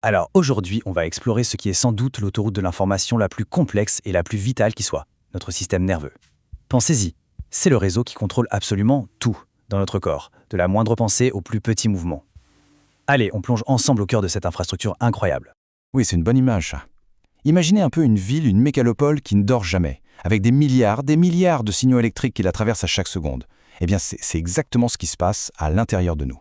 Alors aujourd'hui, on va explorer ce qui est sans doute l'autoroute de l'information la plus complexe et la plus vitale qui soit, notre système nerveux. Pensez-y, c'est le réseau qui contrôle absolument tout dans notre corps, de la moindre pensée au plus petit mouvement. Allez, on plonge ensemble au cœur de cette infrastructure incroyable. Oui, c'est une bonne image, ça. Imaginez un peu une ville, une mégalopole qui ne dort jamais, avec des milliards de signaux électriques qui la traversent à chaque seconde. Eh bien, c'est exactement ce qui se passe à l'intérieur de nous.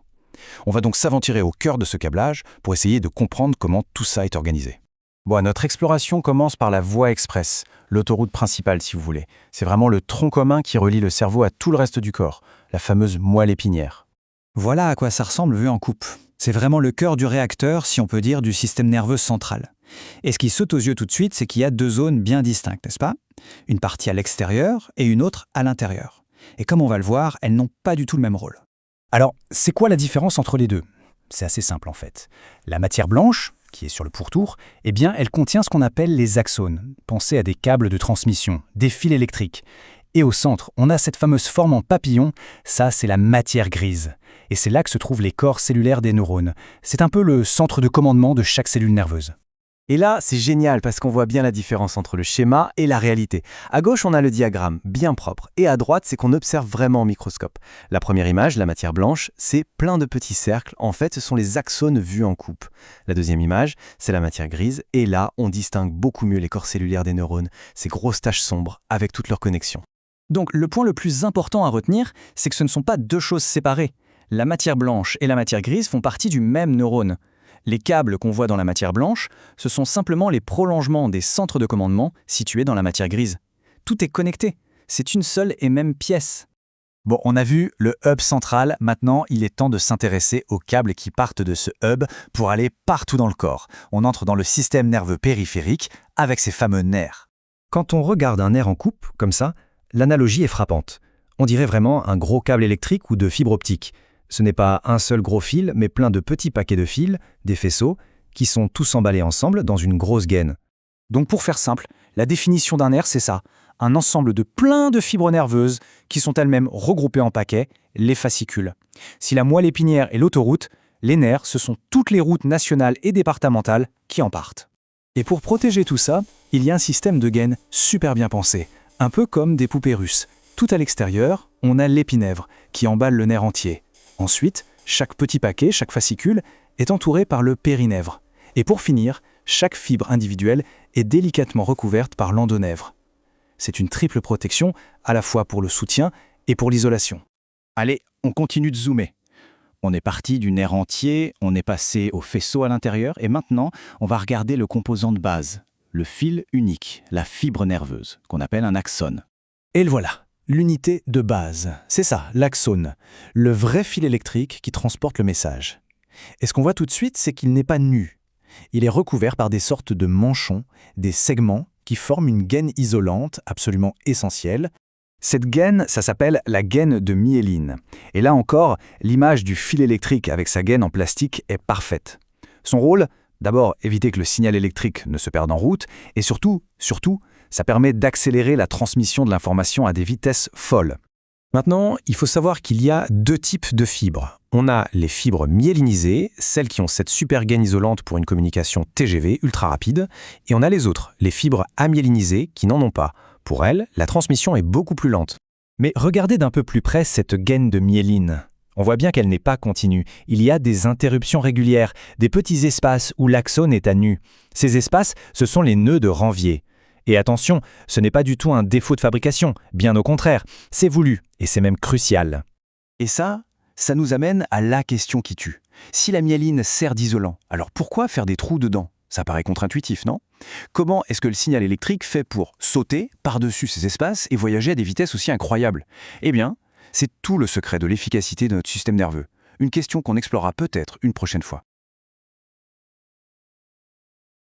On va donc s'aventurer au cœur de ce câblage pour essayer de comprendre comment tout ça est organisé. Bon, notre exploration commence par la voie express, l'autoroute principale si vous voulez. C'est vraiment le tronc commun qui relie le cerveau à tout le reste du corps, la fameuse moelle épinière. Voilà à quoi ça ressemble vu en coupe. C'est vraiment le cœur du réacteur, si on peut dire, du système nerveux central. Et ce qui saute aux yeux tout de suite, c'est qu'il y a deux zones bien distinctes, n'est-ce pas? Une partie à l'extérieur et une autre à l'intérieur. Et comme on va le voir, elles n'ont pas du tout le même rôle. Alors, c'est quoi la différence entre les deux? C'est assez simple en fait. La matière blanche, qui est sur le pourtour, eh bien, elle contient ce qu'on appelle les axones. Pensez à des câbles de transmission, des fils électriques. Et au centre, on a cette fameuse forme en papillon, ça c'est la matière grise. Et c'est là que se trouvent les corps cellulaires des neurones. C'est un peu le centre de commandement de chaque cellule nerveuse. Et là, c'est génial parce qu'on voit bien la différence entre le schéma et la réalité. À gauche, on a le diagramme, bien propre. Et à droite, c'est qu'on observe vraiment au microscope. La première image, la matière blanche, c'est plein de petits cercles. En fait, ce sont les axones vus en coupe. La deuxième image, c'est la matière grise. Et là, on distingue beaucoup mieux les corps cellulaires des neurones, ces grosses taches sombres avec toutes leurs connexions. Donc le point le plus important à retenir, c'est que ce ne sont pas deux choses séparées. La matière blanche et la matière grise font partie du même neurone. Les câbles qu'on voit dans la matière blanche, ce sont simplement les prolongements des centres de commandement situés dans la matière grise. Tout est connecté, c'est une seule et même pièce. Bon, on a vu le hub central, maintenant il est temps de s'intéresser aux câbles qui partent de ce hub pour aller partout dans le corps. On entre dans le système nerveux périphérique avec ces fameux nerfs. Quand on regarde un nerf en coupe, comme ça, l'analogie est frappante. On dirait vraiment un gros câble électrique ou de fibre optique. Ce n'est pas un seul gros fil, mais plein de petits paquets de fils, des faisceaux, qui sont tous emballés ensemble dans une grosse gaine. Donc pour faire simple, la définition d'un nerf, c'est ça, un ensemble de plein de fibres nerveuses qui sont elles-mêmes regroupées en paquets, les fascicules. Si la moelle épinière est l'autoroute, les nerfs, ce sont toutes les routes nationales et départementales qui en partent. Et pour protéger tout ça, il y a un système de gaines super bien pensé, un peu comme des poupées russes. Tout à l'extérieur, on a l'épinèvre qui emballe le nerf entier. Ensuite, chaque petit paquet, chaque fascicule, est entouré par le périnèvre. Et pour finir, chaque fibre individuelle est délicatement recouverte par l'endonèvre. C'est une triple protection, à la fois pour le soutien et pour l'isolation. Allez, on continue de zoomer. On est parti du nerf entier, on est passé au faisceau à l'intérieur, et maintenant, on va regarder le composant de base, le fil unique, la fibre nerveuse, qu'on appelle un axone. Et le voilà. L'unité de base, c'est ça, l'axone, le vrai fil électrique qui transporte le message. Et ce qu'on voit tout de suite, c'est qu'il n'est pas nu. Il est recouvert par des sortes de manchons, des segments qui forment une gaine isolante absolument essentielle. Cette gaine, ça s'appelle la gaine de myéline. Et là encore, l'image du fil électrique avec sa gaine en plastique est parfaite. Son rôle, d'abord éviter que le signal électrique ne se perde en route, et surtout, ça permet d'accélérer la transmission de l'information à des vitesses folles. Maintenant, il faut savoir qu'il y a deux types de fibres. On a les fibres myélinisées, celles qui ont cette super gaine isolante pour une communication TGV ultra rapide, et on a les autres, les fibres amyélinisées, qui n'en ont pas. Pour elles, la transmission est beaucoup plus lente. Mais regardez d'un peu plus près cette gaine de myéline. On voit bien qu'elle n'est pas continue. Il y a des interruptions régulières, des petits espaces où l'axone est à nu. Ces espaces, ce sont les nœuds de Ranvier. Et attention, ce n'est pas du tout un défaut de fabrication, bien au contraire, c'est voulu, et c'est même crucial. Et ça nous amène à la question qui tue. Si la myéline sert d'isolant, alors pourquoi faire des trous dedans? Ça paraît contre-intuitif, non? Comment est-ce que le signal électrique fait pour sauter par-dessus ces espaces et voyager à des vitesses aussi incroyables? Eh bien, c'est tout le secret de l'efficacité de notre système nerveux. Une question qu'on explorera peut-être une prochaine fois.